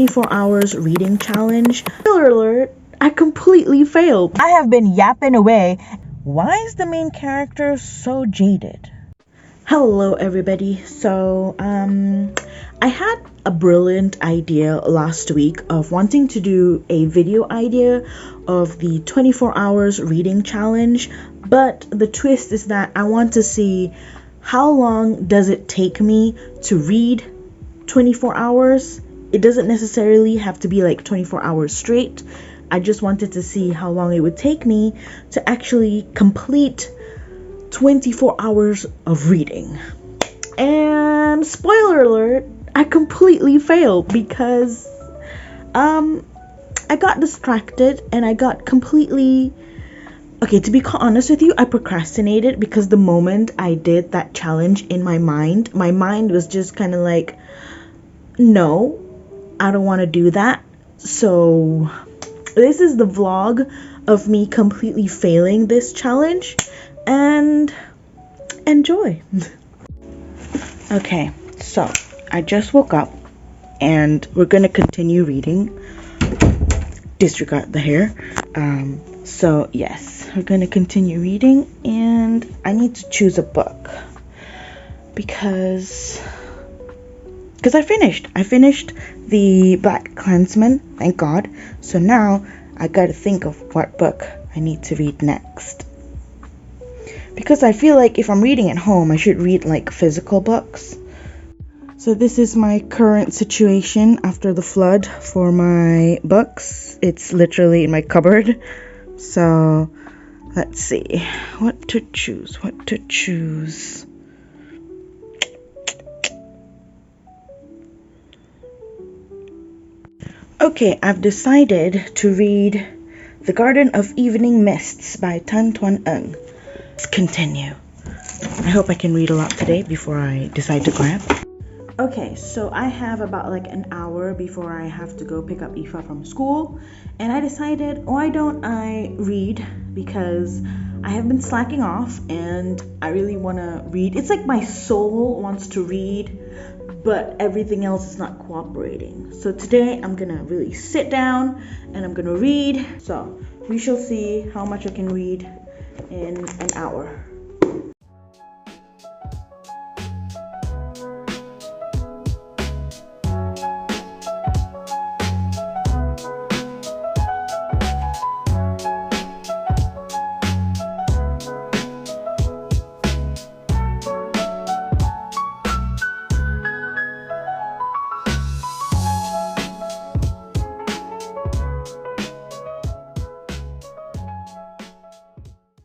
24 hours reading challenge. Spoiler alert, I completely failed. I have been yapping away. Why is the main character so jaded? Hello everybody. So, I had a brilliant idea last week of wanting to do a video idea of the 24 hours reading challenge, but the twist is that I want to see how long does it take me to read 24 hours. It doesn't necessarily have to be like 24 hours straight. I just wanted to see how long it would take me to actually complete 24 hours of reading. And spoiler alert, I completely failed because I got distracted and I got completely... Okay, to be honest with you, I procrastinated because the moment I did that challenge in my mind was just kind of like, no, I don't want to do that. So this is the vlog of me completely failing this challenge, and enjoy. Okay, so I just woke up and we're gonna continue reading. Disregard the hair. So yes, we're gonna continue reading, and I need to choose a book because I finished the Black Klansman, thank God. So now I gotta think of what book I need to read next, because I feel like if I'm reading at home I should read like physical books. So this is my current situation after the flood for my books. It's literally in my cupboard. So let's see what to choose. Okay, I've decided to read The Garden of Evening Mists by Tan Tuan Eng. Let's continue. I hope I can read a lot today before I decide to grab. Okay, so I have about like an hour before I have to go pick up Aoife from school, and I decided, why don't I read, because I have been slacking off and I really want to read. It's like my soul wants to read, but everything else is not cooperating. So today I'm gonna really sit down and I'm gonna read. So we shall see how much I can read in an hour.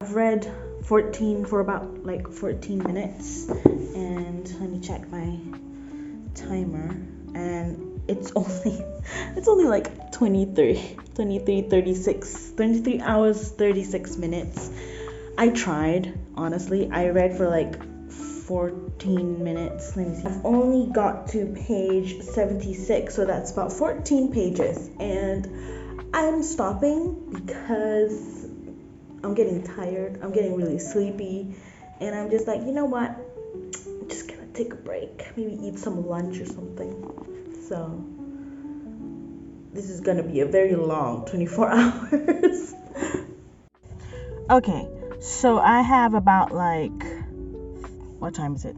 I've read 14 for about like 14 minutes, and let me check my timer, and it's only like 23 hours 36 minutes. I tried, honestly. I read for like 14 minutes. Let me see. I've only got to page 76, so that's about 14 pages, and I'm stopping because I'm getting tired, I'm getting really sleepy, and I'm just like, you know what, I'm just gonna take a break, maybe eat some lunch or something. So this is gonna be a very long 24 hours. Okay, so I have about like, what time is it?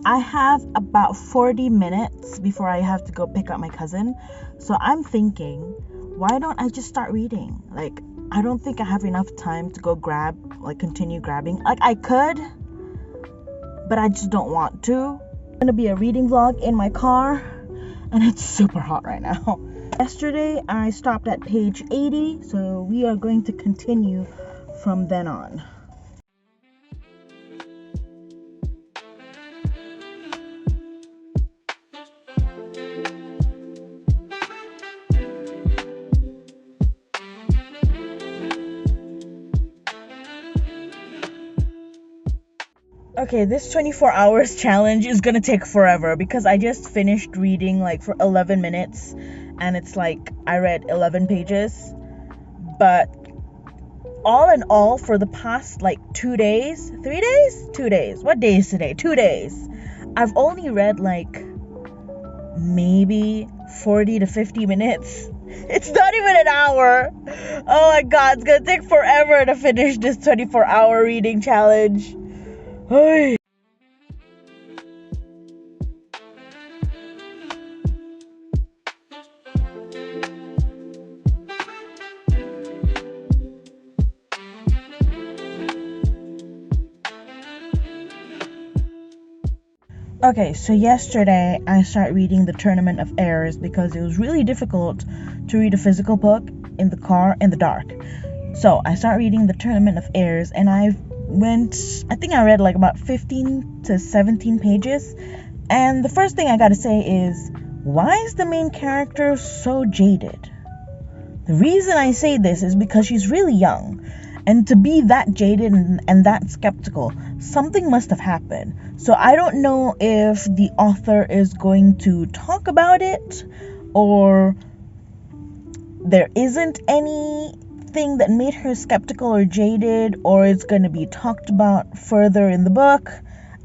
I have about 40 minutes before I have to go pick up my cousin. So I'm thinking, why don't I just start reading? Like, I don't think I have enough time to go continue grabbing. Like, I could, but I just don't want to. It's gonna be a reading vlog in my car, and it's super hot right now. Yesterday, I stopped at page 80, so we are going to continue from then on. Okay, this 24 hours challenge is gonna take forever because I just finished reading like for 11 minutes, and it's like I read 11 pages. But all in all, for the past like 2 days, 3 days? 2 days. What day is today? 2 days. I've only read like maybe 40 to 50 minutes. It's not even an hour. Oh my god, it's gonna take forever to finish this 24-hour reading challenge. Hey. Okay, so yesterday I started reading The Tournament of Heirs because it was really difficult to read a physical book in the car in the dark. So I started reading The Tournament of Heirs, and I think I read like about 15 to 17 pages. And the first thing I gotta say is, why is the main character so jaded? The reason I say this is because she's really young. And to be that jaded and that skeptical, something must have happened. So I don't know if the author is going to talk about it, or there isn't anything that made her skeptical or jaded, or it's going to be talked about further in the book.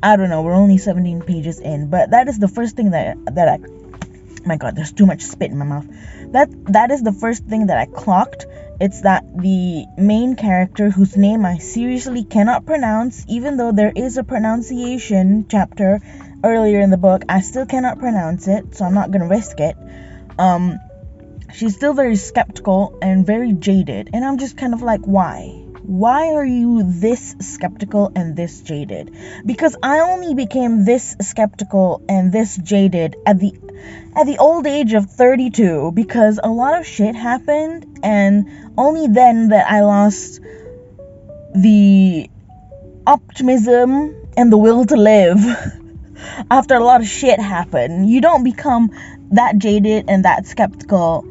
I don't know, we're only 17 pages in, but that is the first thing that I... My god, there's too much spit in my mouth. That is the first thing that I clocked. It's that the main character, whose name I seriously cannot pronounce, even though there is a pronunciation chapter earlier in the book, I still cannot pronounce it, so I'm not gonna risk it. She's still very skeptical and very jaded, and I'm just kind of like, why? Why are you this skeptical and this jaded? Because I only became this skeptical and this jaded at the old age of 32, because a lot of shit happened, and only then that I lost the optimism and the will to live. After a lot of shit happened, you don't become that jaded and that skeptical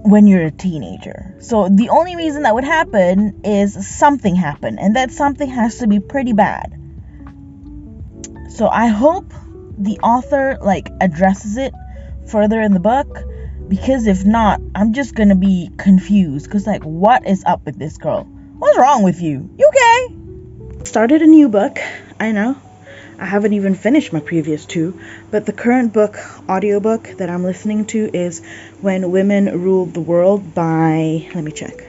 when you're a teenager. So the only reason that would happen is something happened, and that something has to be pretty bad. So I hope the author addresses it further in the book, because if not, I'm just gonna be confused, because what is up with this girl? What's wrong with you? You okay? Started a new book. I know I haven't even finished my previous two, but the current audiobook that I'm listening to is When Women Ruled the World by, let me check.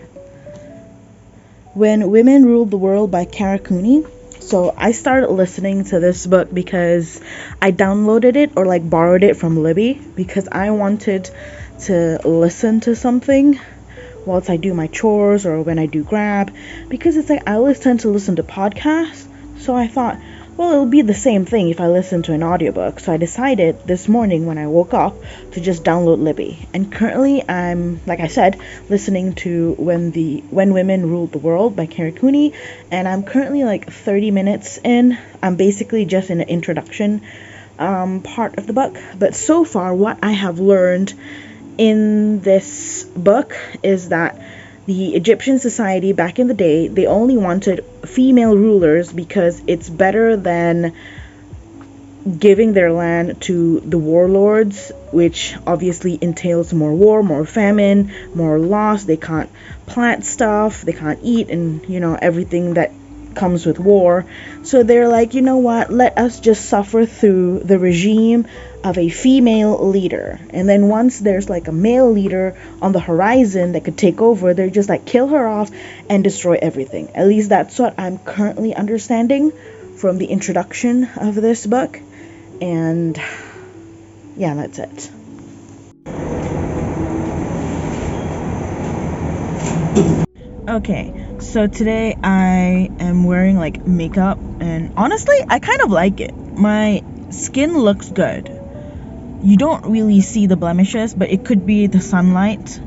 When Women Ruled the World by Cara Cooney. So I started listening to this book because I downloaded it or borrowed it from Libby, because I wanted to listen to something whilst I do my chores or when I do Grab, because I always tend to listen to podcasts. So I thought, well, it'll be the same thing if I listen to an audiobook. So I decided this morning when I woke up to just download Libby. And currently I'm, like I said, listening to When Women Ruled the World by Cara Cooney. And I'm currently 30 minutes in. I'm basically just in the introduction part of the book. But so far, what I have learned in this book is that the Egyptian society back in the day, they only wanted female rulers because it's better than giving their land to the warlords, which obviously entails more war, more famine, more loss. They can't plant stuff, they can't eat, and everything that comes with war. So they're like, you know what, let us just suffer through the regime of a female leader, and then once there's a male leader on the horizon that could take over, they're just kill her off and destroy everything. At least that's what I'm currently understanding from the introduction of this book. And yeah, that's it. Okay, so today I am wearing makeup, and honestly I kind of like it. My skin looks good. You don't really see the blemishes, but it could be the sunlight.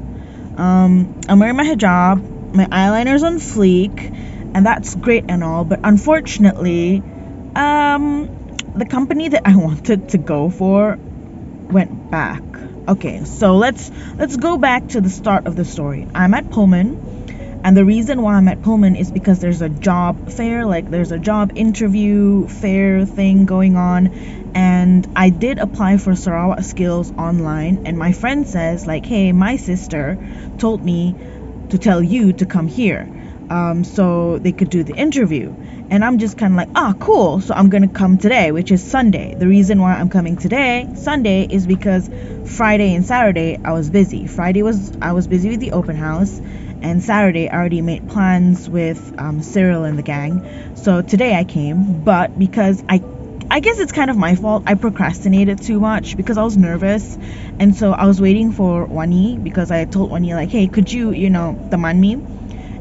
I'm wearing my hijab, my eyeliner's on fleek, and that's great and all, but unfortunately, the company that I wanted to go for went back. Okay, so let's go back to the start of the story. I'm at Pullman, and the reason why I'm at Pullman is because there's a job fair, there's a job interview fair thing going on, and I did apply for Sarawak Skills online, and my friend says hey, my sister told me to tell you to come here so they could do the interview. And I'm just kind of like, cool. So I'm going to come today, which is Sunday. The reason why I'm coming today, Sunday, is because Friday and Saturday I was busy. I was busy with the open house. And Saturday, I already made plans with Cyril and the gang. So today I came, but because I guess it's kind of my fault. I procrastinated too much because I was nervous. And so I was waiting for Wani, because I told Wani, like, hey, could you, teman me?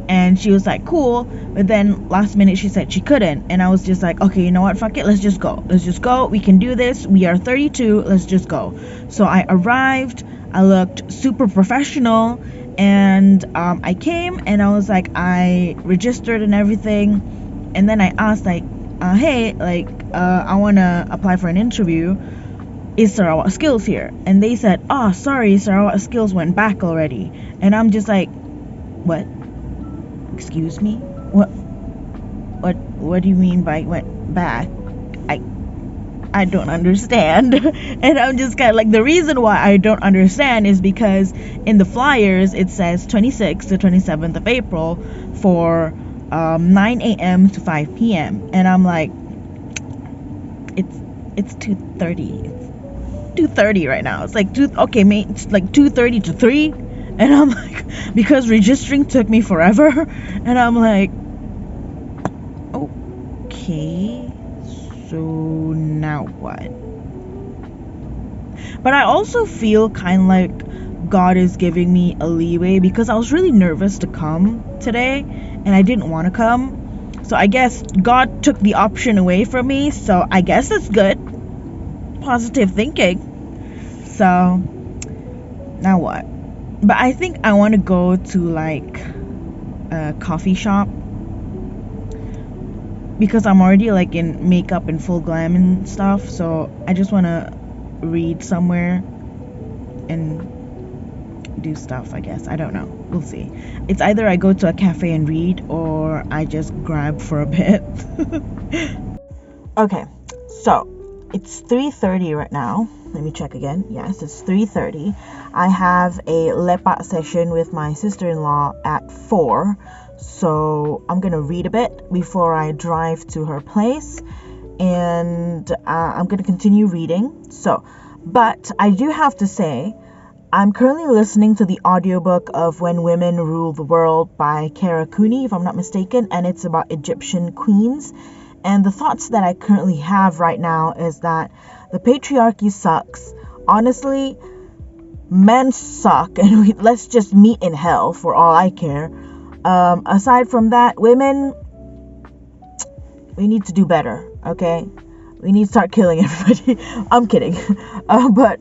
And she was like, cool. But then last minute she said she couldn't. And I was just like, okay, you know what? Fuck it. Let's just go. We can do this. We are 32. Let's just go. So I arrived. I looked super professional. And I came and I was like, I registered and everything. And then I asked, like, hey, like, I want to apply for an interview. Is Sarawak Skills here? And they said, sorry, Sarawak Skills went back already. And I'm just like, what? Excuse me? What do you mean by went back? I don't understand. And I'm just kind of like, the reason why I don't understand is because in the flyers it says 26th to 27th of April for 9 a.m. to 5 p.m. And I'm like, it's 2:30. It's 2:30 right now. It's like it's like 2:30 to 3. And I'm like, because registering took me forever. And I'm like, okay, so now what? But I also feel kind of like God is giving me a leeway, because I was really nervous to come today and I didn't want to come. So I guess God took the option away from me. So I guess that's good. Positive thinking. So now what? But I think I want to go to like a coffee shop, because I'm already like in makeup and full glam and stuff. So I just want to read somewhere and do stuff, I guess. I don't know. We'll see. It's either I go to a cafe and read, or I just grab for a bit. Okay, so it's 3:30 right now. Let me check again. Yes, it's 3:30. I have a lepak session with my sister-in-law at 4. So I'm going to read a bit before I drive to her place. And I'm going to continue reading. But I do have to say, I'm currently listening to the audiobook of When Women Rule the World by Kara Cooney, if I'm not mistaken. And it's about Egyptian queens. And the thoughts that I currently have right now is that the patriarchy sucks. Honestly, men suck, and let's just meet in hell for all I care. Aside from that, women, we need to do better, okay? We need to start killing everybody. I'm kidding. But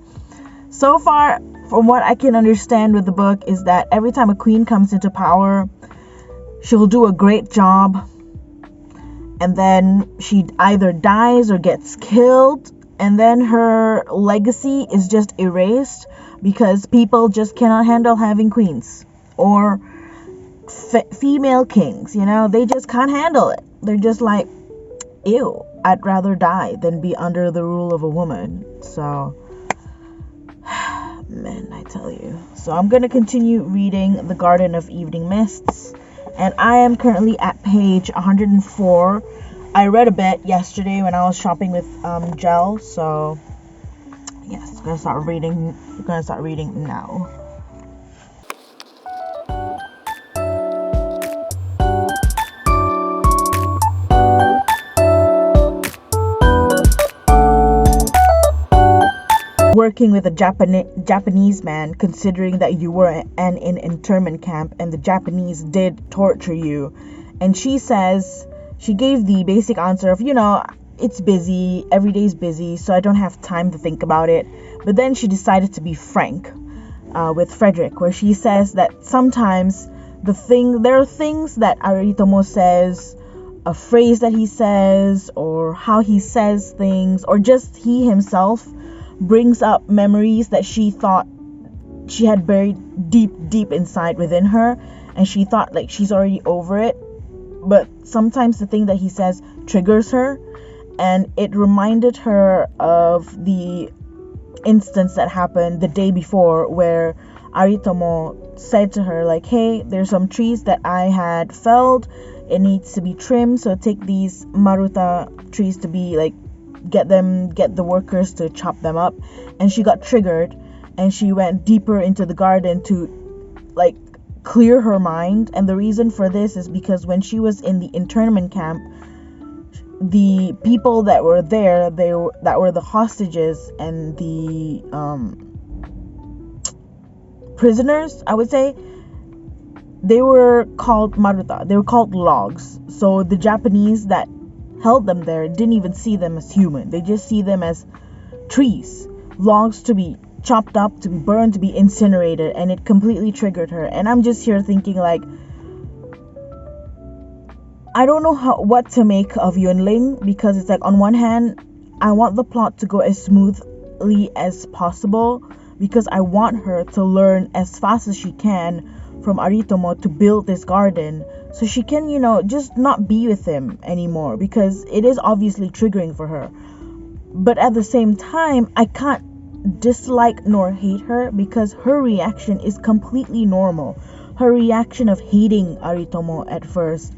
so far, from what I can understand with the book, is that every time a queen comes into power, she'll do a great job. And then she either dies or gets killed. And then her legacy is just erased, because people just cannot handle having queens or female kings. They just can't handle it. They're just like, ew, I'd rather die than be under the rule of a woman. So, man, I tell you. So I'm going to continue reading The Garden of Evening Mists. And I am currently at page 104. I read a bit yesterday when I was shopping with Gel. So, yes, I'm going to start reading now. Working with a Japanese man, considering that you were in internment camp and the Japanese did torture you. And she gave the basic answer of, it's busy, every day's busy, so I don't have time to think about it. But then she decided to be frank with Frederick, where she says that sometimes there are things that Aritomo says, a phrase that he says, or how he says things, or just he himself brings up memories that she thought she had buried deep inside within her, and she thought like she's already over it. But sometimes the thing that he says triggers her, and it reminded her of the instance that happened the day before, where Aritomo said to her like, hey, there's some trees that I had felled, it needs to be trimmed. So take these maruta trees to be like, get the workers to chop them up. And she got triggered, and she went deeper into the garden to like clear her mind. And the reason for this is because when she was in the internment camp, the people that were there, that were the hostages and the prisoners, I would say, they were called maruta. They were called logs. So the Japanese that held them there didn't even see them as human. They just see them as trees, logs to be chopped up, to be burned, to be incinerated. And it completely triggered her. And I'm just here thinking like, I don't know what to make of Yunling, because it's like, on one hand, I want the plot to go as smoothly as possible, because I want her to learn as fast as she can from Aritomo to build this garden, so she can, just not be with him anymore, because it is obviously triggering for her. But at the same time, I can't dislike nor hate her, because her reaction is completely normal. Her reaction of hating Aritomo at first,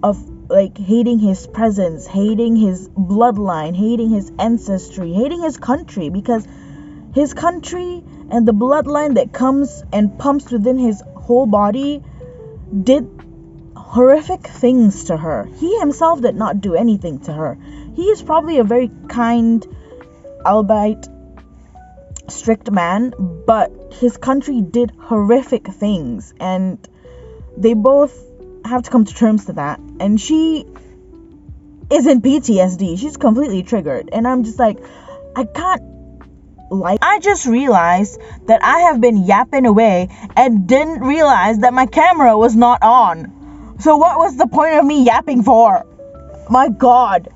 of like hating his presence, hating his bloodline, hating his ancestry, hating his country, because his country and the bloodline that comes and pumps within his whole body did horrific things to her. He himself did not do anything to her. He is probably a very kind, albeit strict man, but his country did horrific things, and they both have to come to terms to that. And she is in PTSD. She's completely triggered, and I'm just like, I just realized that I have been yapping away and didn't realize that my camera was not on. So what was the point of me yapping for? My God.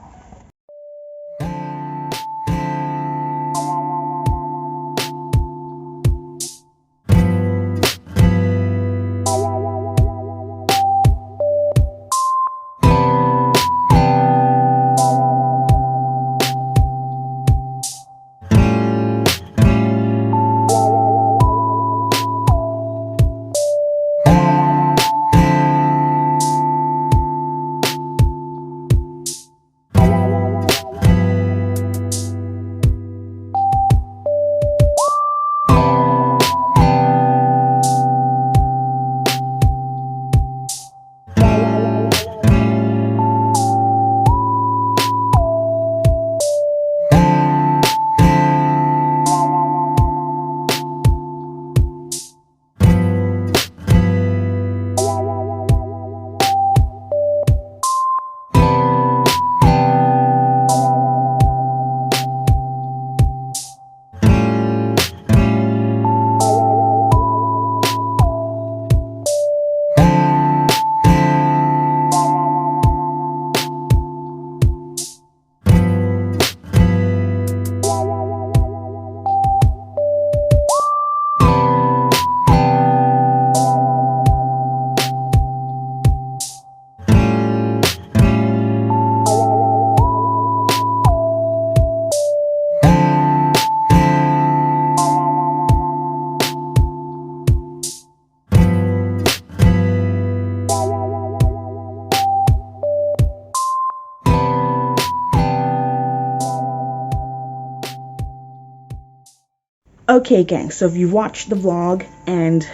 Okay, gang, so if you watched the vlog, and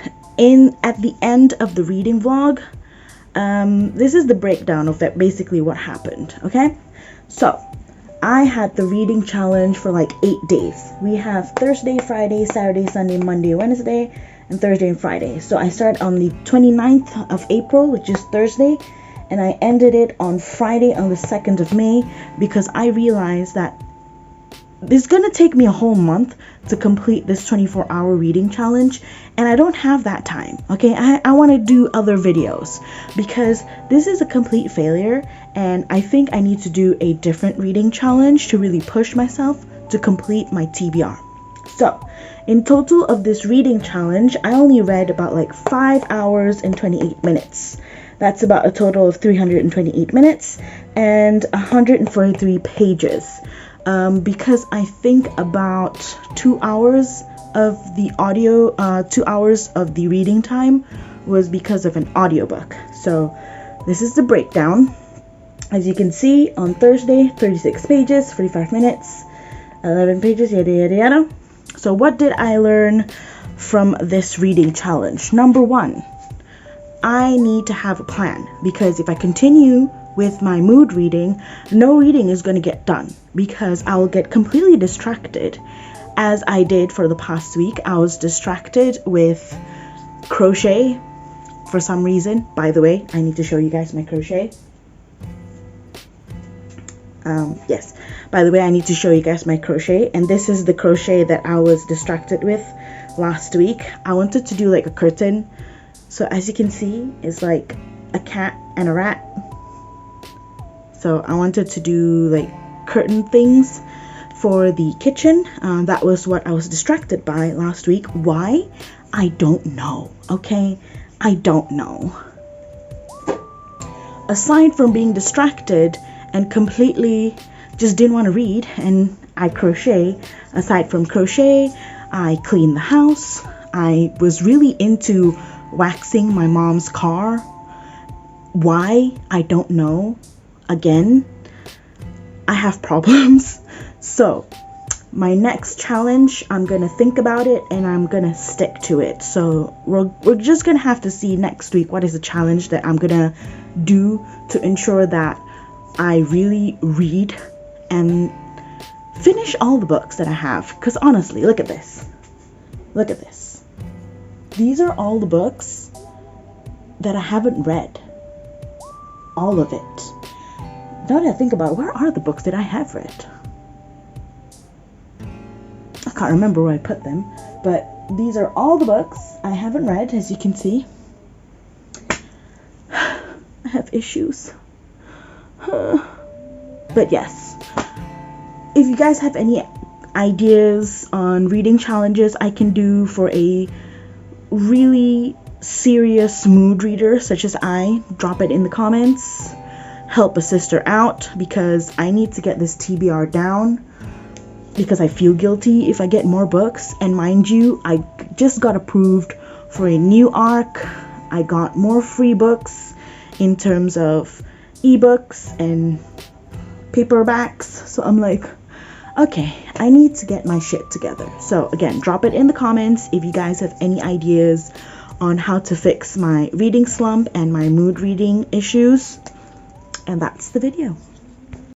at the end of the reading vlog, this is the breakdown of basically what happened, okay? So, I had the reading challenge for like 8 days. We have Thursday, Friday, Saturday, Sunday, Monday, Wednesday, and Thursday and Friday. So I started on the 29th of April, which is Thursday, and I ended it on Friday on the 2nd of May, because I realized that it's gonna take me a whole month to complete this 24-hour reading challenge, and I don't have that time. Okay, I want to do other videos because this is a complete failure, and I think I need to do a different reading challenge to really push myself to complete my TBR. So in total of this reading challenge, I only read about like 5 hours and 28 minutes. That's about a total of 328 minutes and 143 pages. Because I think about 2 hours of the audio, 2 hours of the reading time was because of an audiobook. So this is the breakdown. As you can see, on Thursday, 36 pages, 45 minutes, 11 pages, yada yada yada. So what did I learn from this reading challenge? Number one, I need to have a plan, because if I continue with my mood reading, no reading is going to get done, because I will get completely distracted, as I did for the past week. I was distracted with crochet for some reason. By the way, I need to show you guys my crochet. Yes, by the way, I need to show you guys my crochet, and this is the crochet that I was distracted with last week. I wanted to do like a curtain, so as you can see, it's like a cat and a rat. So I wanted to do like curtain things for the kitchen. That was what I was distracted by last week. Why? I don't know, okay? I don't know. Aside from being distracted and completely just didn't want to read, and I crochet. Aside from crochet, I clean the house. I was really into waxing my mom's car. Why? I don't know. Again, I have problems. So my next challenge, I'm gonna think about it and I'm gonna stick to it. So we're just gonna have to see next week what is the challenge that I'm gonna do to ensure that I really read and finish all the books that I have. Because honestly, look at this. Look at this. These are all the books that I haven't read. All of it. Now that I think about it, where are the books that I have read? I can't remember where I put them. But these are all the books I haven't read, as you can see. I have issues. But yes, if you guys have any ideas on reading challenges I can do for a really serious mood reader such as I, drop it in the comments. Help a sister out, because I need to get this TBR down, because I feel guilty if I get more books. And mind you, I just got approved for a new ARC. I got more free books in terms of ebooks and paperbacks. So I'm like, okay, I need to get my shit together. So again, drop it in the comments if you guys have any ideas on how to fix my reading slump and my mood reading issues. And that's the video.